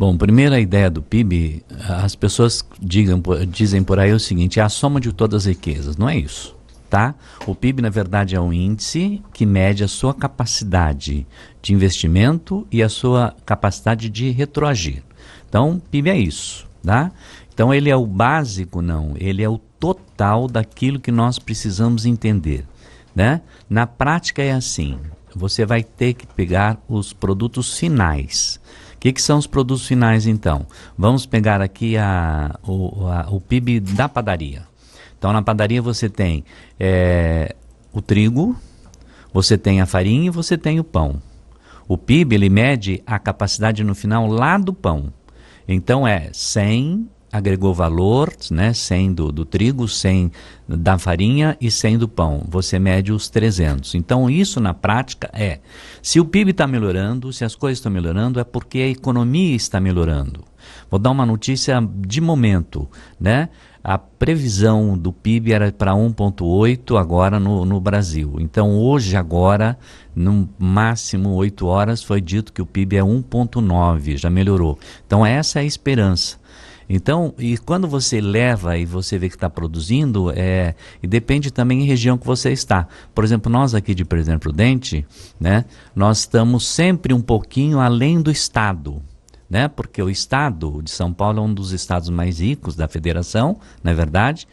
Bom, primeira ideia do PIB, as pessoas dizem por aí o seguinte, é a soma de todas as riquezas, não é isso, tá? O PIB, na verdade, é um índice que mede a sua capacidade de investimento e a sua capacidade de retroagir. Então, PIB é isso, tá? Então, ele é o básico, não, ele é o total daquilo que nós precisamos entender, né? Na prática é assim, você vai ter que pegar os produtos finais. O que são os produtos finais, então? Vamos pegar aqui o PIB da padaria. Então, na padaria você tem o trigo, você tem a farinha e você tem o pão. O PIB, ele mede a capacidade no final lá do pão. Então, 100 agregou valor, né? 100 do trigo, 100 da farinha e 100 do pão. Você mede os 300. Então, isso na prática se o PIB está melhorando, se as coisas estão melhorando, é porque a economia está melhorando. Vou dar uma notícia de momento, né? A previsão do PIB era para 1,8 agora no Brasil. Então, hoje, agora, no máximo 8 horas, foi dito que o PIB é 1,9, já melhorou. Então, essa é a esperança. Então, e quando você leva e você vê que está produzindo, e depende também da região que você está. Por exemplo, nós aqui de Presidente Prudente, né, nós estamos sempre um pouquinho além do estado, né, porque o estado de São Paulo é um dos estados mais ricos da federação, não é verdade?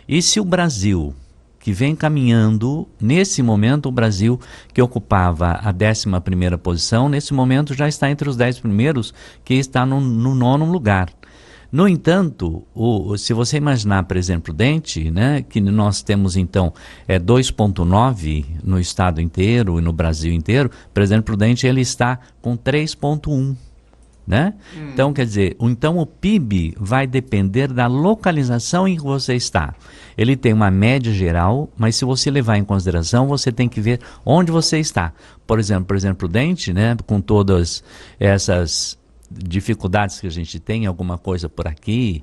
E se o Brasil, que vem caminhando, nesse momento o Brasil, que ocupava a 11ª posição, nesse momento já está entre os 10 primeiros, que está no 9º lugar. No entanto, se você imaginar, por exemplo, Prudente, né, que nós temos então 2,9 no estado inteiro e no Brasil inteiro, por exemplo, Prudente ele está com 3,1. Né? Então, quer dizer, então o PIB vai depender da localização em que você está. Ele tem uma média geral, mas se você levar em consideração, você tem que ver onde você está. Por exemplo, Prudente, né, com todas essas dificuldades que a gente tem, alguma coisa por aqui,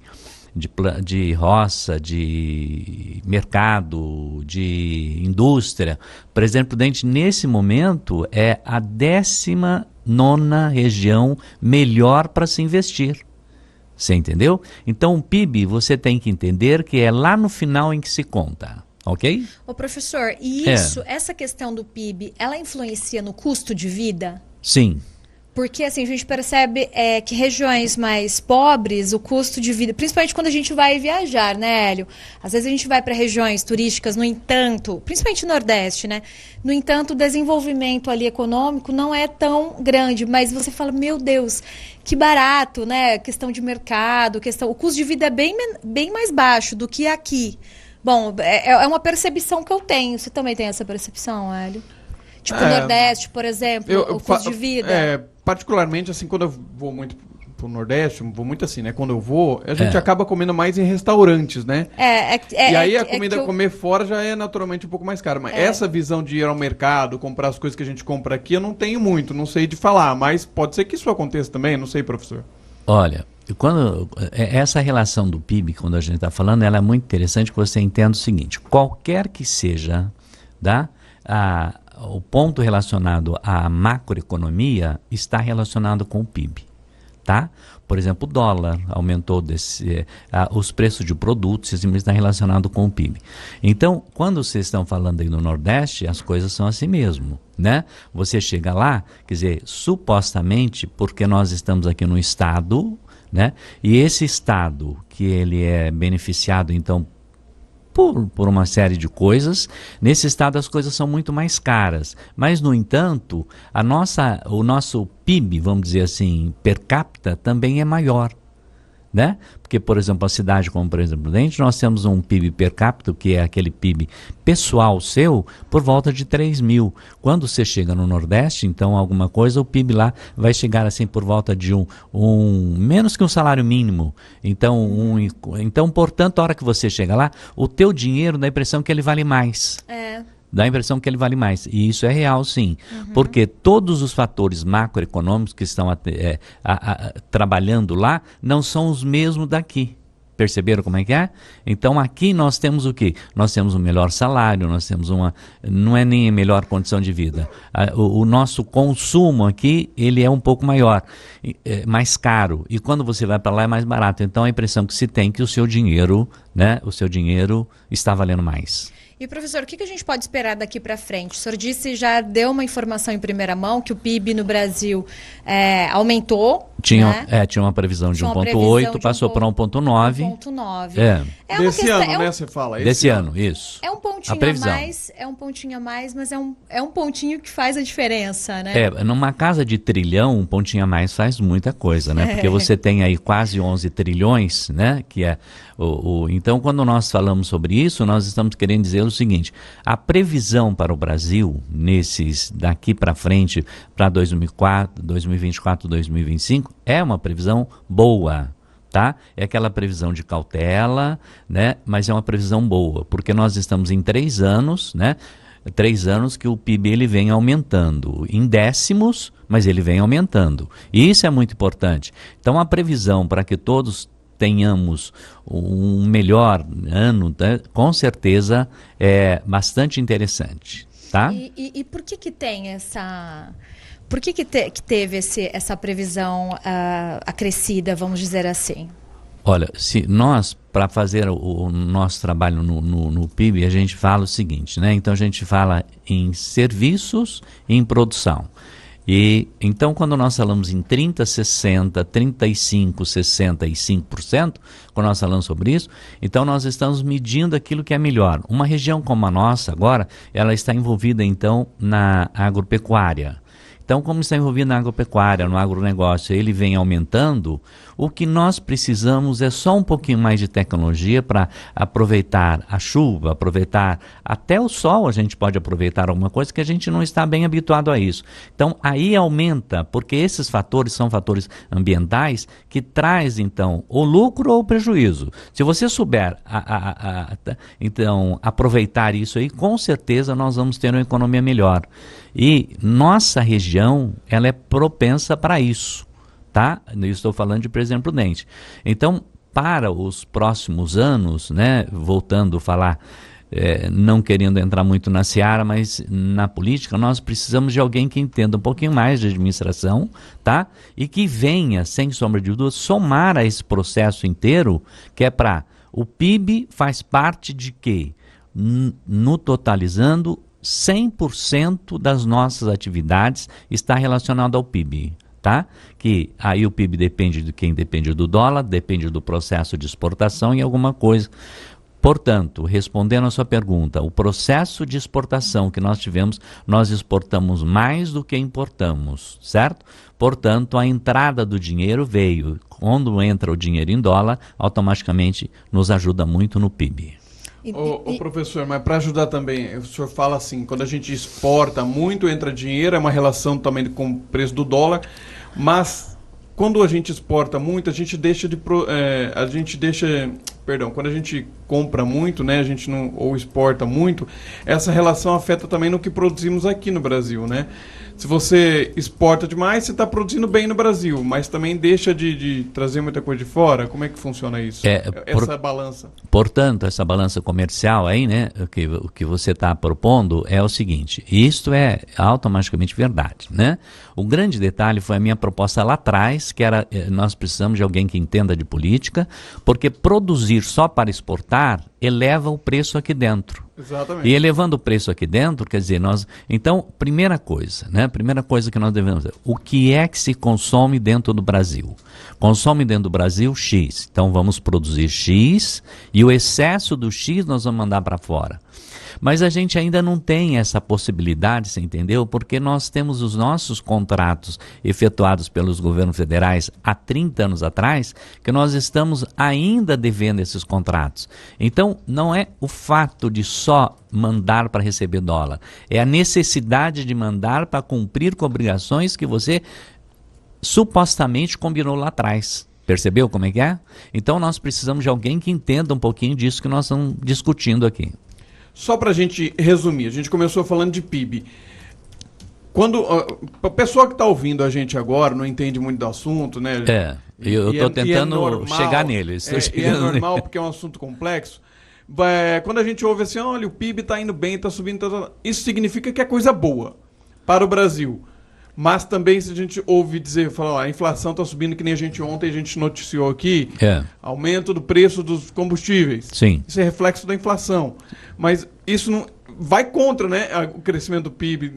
de roça, de mercado, de indústria. Presidente Prudente, nesse momento, é a 19ª região melhor para se investir. Você entendeu? Então, o PIB, você tem que entender que é lá no final em que se conta. Ok? Ô, professor, e essa questão do PIB, ela influencia no custo de vida? Sim. Porque assim, a gente percebe que regiões mais pobres, o custo de vida, principalmente quando a gente vai viajar, né, Hélio? Às vezes a gente vai para regiões turísticas, no entanto, principalmente no Nordeste, né? No entanto, o desenvolvimento ali econômico não é tão grande, mas você fala, meu Deus, que barato, né? Questão de mercado, o custo de vida é bem mais baixo do que aqui. Bom, é uma percepção que eu tenho. Você também tem essa percepção, Hélio? Tipo, o Nordeste, por exemplo, o custo de vida. Particularmente, assim, quando eu vou muito pro Nordeste, vou muito assim, né? Quando eu vou, a gente acaba comendo mais em restaurantes, né? E aí a comida comer fora já é naturalmente um pouco mais cara. Mas essa visão de ir ao mercado, comprar as coisas que a gente compra aqui, eu não tenho muito, não sei de falar. Mas pode ser que isso aconteça também, não sei, professor. Olha, essa relação do PIB, quando a gente está falando, ela é muito interessante, que você entenda o seguinte, qualquer que seja, tá? O ponto relacionado à macroeconomia está relacionado com o PIB, tá? Por exemplo, o dólar aumentou, os preços de produtos está relacionado com o PIB. Então, quando vocês estão falando aí no Nordeste, as coisas são assim mesmo, né? Você chega lá, quer dizer, supostamente, porque nós estamos aqui no estado, né? E esse estado que ele é beneficiado, então, por uma série de coisas, nesse estado as coisas são muito mais caras, mas no entanto, o nosso PIB, vamos dizer assim, per capita também é maior, né? Porque, por exemplo, a cidade como, por exemplo, Prudente, nós temos um PIB per capita, que é aquele PIB pessoal seu, por volta de 3 mil. Quando você chega no Nordeste, então, alguma coisa, o PIB lá vai chegar assim por volta de menos que um salário mínimo. Então, portanto, a hora que você chega lá, o teu dinheiro dá a impressão que ele vale mais. Dá a impressão que ele vale mais. E isso é real, sim. Porque todos os fatores macroeconômicos que estão trabalhando lá não são os mesmos daqui. Perceberam como é que é? Então aqui nós temos o quê? Nós temos um melhor salário, nós temos não é nem a melhor condição de vida. O nosso consumo aqui, ele é um pouco maior, mais caro. E quando você vai para lá é mais barato. Então a impressão que se tem que o seu dinheiro, né, o seu dinheiro está valendo mais. E, professor, o que a gente pode esperar daqui para frente? O senhor já deu uma informação em primeira mão que o PIB no Brasil aumentou. Tinha uma previsão de 1,8, passou para 1,9. 1,9. Desse ano, né, você fala? Desse ano, isso. É um pontinho a mais, mas é um pontinho que faz a diferença, né? Numa casa de trilhão, um pontinho a mais faz muita coisa, né? Porque você tem aí quase 11 trilhões, né? Que é então, quando nós falamos sobre isso, nós estamos querendo dizer o seguinte: a previsão para o Brasil, daqui para frente, para 2024, 2025, é uma previsão boa, tá? É aquela previsão de cautela, né? Mas é uma previsão boa, porque nós estamos em 3 anos, né? 3 anos que o PIB ele vem aumentando, em décimos, mas ele vem aumentando. E isso é muito importante. Então, a previsão para que todos tenhamos um melhor ano, tá? Com certeza é bastante interessante, tá? E por que tem essa... Por que teve essa previsão acrescida, vamos dizer assim? Olha, se nós, para fazer o nosso trabalho no PIB, a gente fala o seguinte, né? Então a gente fala em serviços e em produção. E então, quando nós falamos em 30, 60, 35, 65%, quando nós falamos sobre isso, então nós estamos medindo aquilo que é melhor. Uma região como a nossa agora, ela está envolvida então na agropecuária. Então, como está envolvido na agropecuária, no agronegócio, ele vem aumentando, o que nós precisamos é só um pouquinho mais de tecnologia para aproveitar a chuva, aproveitar até o sol, a gente pode aproveitar alguma coisa que a gente não está bem habituado a isso. Então, aí aumenta, porque esses fatores são fatores ambientais que traz, então, o lucro ou o prejuízo. Se você souber, então, aproveitar isso aí, com certeza nós vamos ter uma economia melhor. E nossa região, ela é propensa para isso, tá? Eu estou falando de Presidente Prudente. Então, para os próximos anos, né, voltando a falar, não querendo entrar muito na seara, mas na política, nós precisamos de alguém que entenda um pouquinho mais de administração, tá? E que venha, sem sombra de dúvida, somar a esse processo inteiro, que é para... O PIB faz parte de quê? No totalizando, 100% das nossas atividades está relacionado ao PIB, tá? Que aí o PIB depende de quem depende do dólar, depende do processo de exportação e alguma coisa. Portanto, respondendo a sua pergunta, o processo de exportação que nós tivemos, nós exportamos mais do que importamos, certo? Portanto, a entrada do dinheiro veio. Quando entra o dinheiro em dólar, automaticamente nos ajuda muito no PIB. Professor, mas para ajudar também, o senhor fala assim, quando a gente exporta muito, entra dinheiro, é uma relação também com o preço do dólar, mas quando a gente exporta muito, quando a gente compra muito, né, a gente não, ou exporta muito, essa relação afeta também no que produzimos aqui no Brasil, né? Se você exporta demais, você está produzindo bem no Brasil, mas também deixa de trazer muita coisa de fora? Como é que funciona isso? Essa balança? Portanto, essa balança comercial aí, né, o que você está propondo é o seguinte, isto é automaticamente verdade, né? O grande detalhe foi a minha proposta lá atrás, que era, nós precisamos de alguém que entenda de política, porque produzir só para exportar eleva o preço aqui dentro. Exatamente. E elevando o preço aqui dentro, quer dizer, então, primeira coisa que nós devemos fazer, o que é que se consome dentro do Brasil? Consome dentro do Brasil X, então vamos produzir X e o excesso do X nós vamos mandar para fora. Mas a gente ainda não tem essa possibilidade, você entendeu? Porque nós temos os nossos contratos efetuados pelos governos federais há 30 anos atrás, que nós estamos ainda devendo esses contratos. Então, não é o fato de só mandar para receber dólar, é a necessidade de mandar para cumprir com obrigações que você supostamente combinou lá atrás. Percebeu como é que é? Então, nós precisamos de alguém que entenda um pouquinho disso que nós estamos discutindo aqui. Só para a gente resumir, a gente começou falando de PIB. Quando a pessoa que está ouvindo a gente agora não entende muito do assunto, né? Eu estou tentando chegar nele. E é normal porque é um assunto complexo. Quando a gente ouve assim, olha, o PIB está indo bem, está subindo, isso significa que é coisa boa para o Brasil. Mas também se a gente ouve dizer, falar, a inflação está subindo, que nem a gente noticiou aqui, aumento do preço dos combustíveis. Sim. Isso é reflexo da inflação. Mas isso não vai contra, né, o crescimento do PIB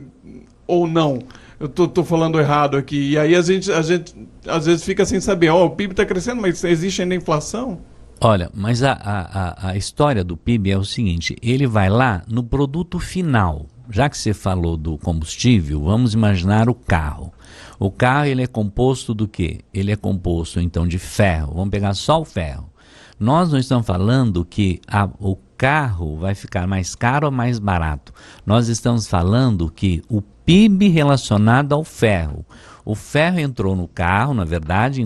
ou não. Eu tô falando errado aqui. E aí a gente às vezes fica sem saber, o PIB está crescendo, mas existe ainda inflação? Olha, mas a história do PIB é o seguinte, ele vai lá no produto final. Já que você falou do combustível, vamos imaginar o carro. O carro, ele é composto do quê? Ele é composto, então, de ferro. Vamos pegar só o ferro. Nós não estamos falando que o carro vai ficar mais caro ou mais barato. Nós estamos falando que o PIB relacionado ao ferro. O ferro entrou no carro, na verdade,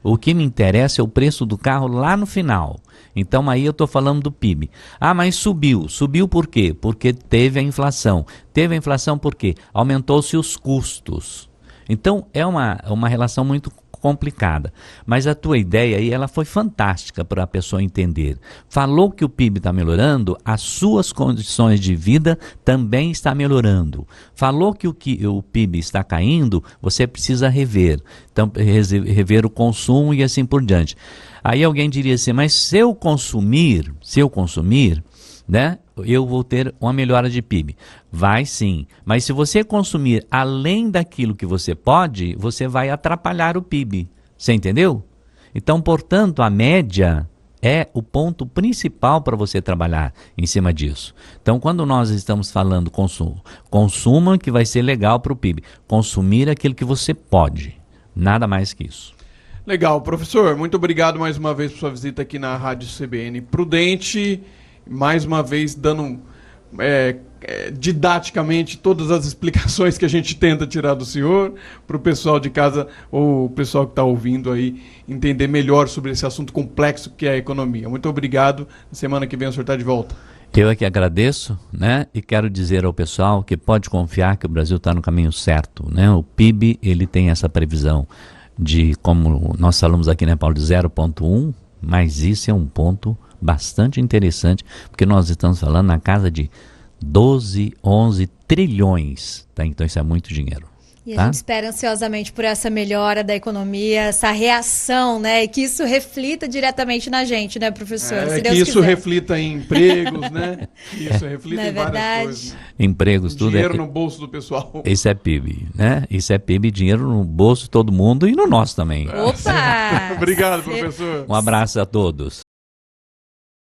o que me interessa é o preço do carro lá no final. Então aí eu estou falando do PIB. Mas subiu. Subiu por quê? Porque teve a inflação. Teve a inflação por quê? Aumentou-se os custos. Então é uma relação muito complicada. Mas a tua ideia aí, ela foi fantástica para a pessoa entender. Falou que o PIB está melhorando, as suas condições de vida também está melhorando. Falou que o PIB está caindo, você precisa rever. Então, rever o consumo e assim por diante. Aí alguém diria assim, mas se eu consumir, né, eu vou ter uma melhora de PIB. Vai sim, mas se você consumir além daquilo que você pode, você vai atrapalhar o PIB. Você entendeu? Então, portanto, a média é o ponto principal para você trabalhar em cima disso. Então, quando nós estamos falando consuma que vai ser legal para o PIB. Consumir aquilo que você pode, nada mais que isso. Legal, professor, muito obrigado mais uma vez por sua visita aqui na Rádio CBN Prudente, mais uma vez dando didaticamente todas as explicações que a gente tenta tirar do senhor, para o pessoal de casa ou o pessoal que está ouvindo aí entender melhor sobre esse assunto complexo que é a economia. Muito obrigado, semana que vem o senhor está de volta. Eu é que agradeço, né? E quero dizer ao pessoal que pode confiar que o Brasil está no caminho certo, né? O PIB, ele tem essa previsão de, como nós falamos aqui, né, Paulo, de 0,1, mas isso é um ponto bastante interessante, porque nós estamos falando na casa de 12, 11 trilhões, tá? Então isso é muito dinheiro. E a gente espera ansiosamente por essa melhora da economia, essa reação, né? E que isso reflita diretamente na gente, né, professor? Se Deus que isso quiser. Reflita em empregos, né? Que isso reflita em várias coisas. Empregos, tudo. Dinheiro no bolso do pessoal. Isso é PIB, né? Isso é PIB, dinheiro no bolso de todo mundo e no nosso também. Opa! Obrigado, professor. Um abraço a todos.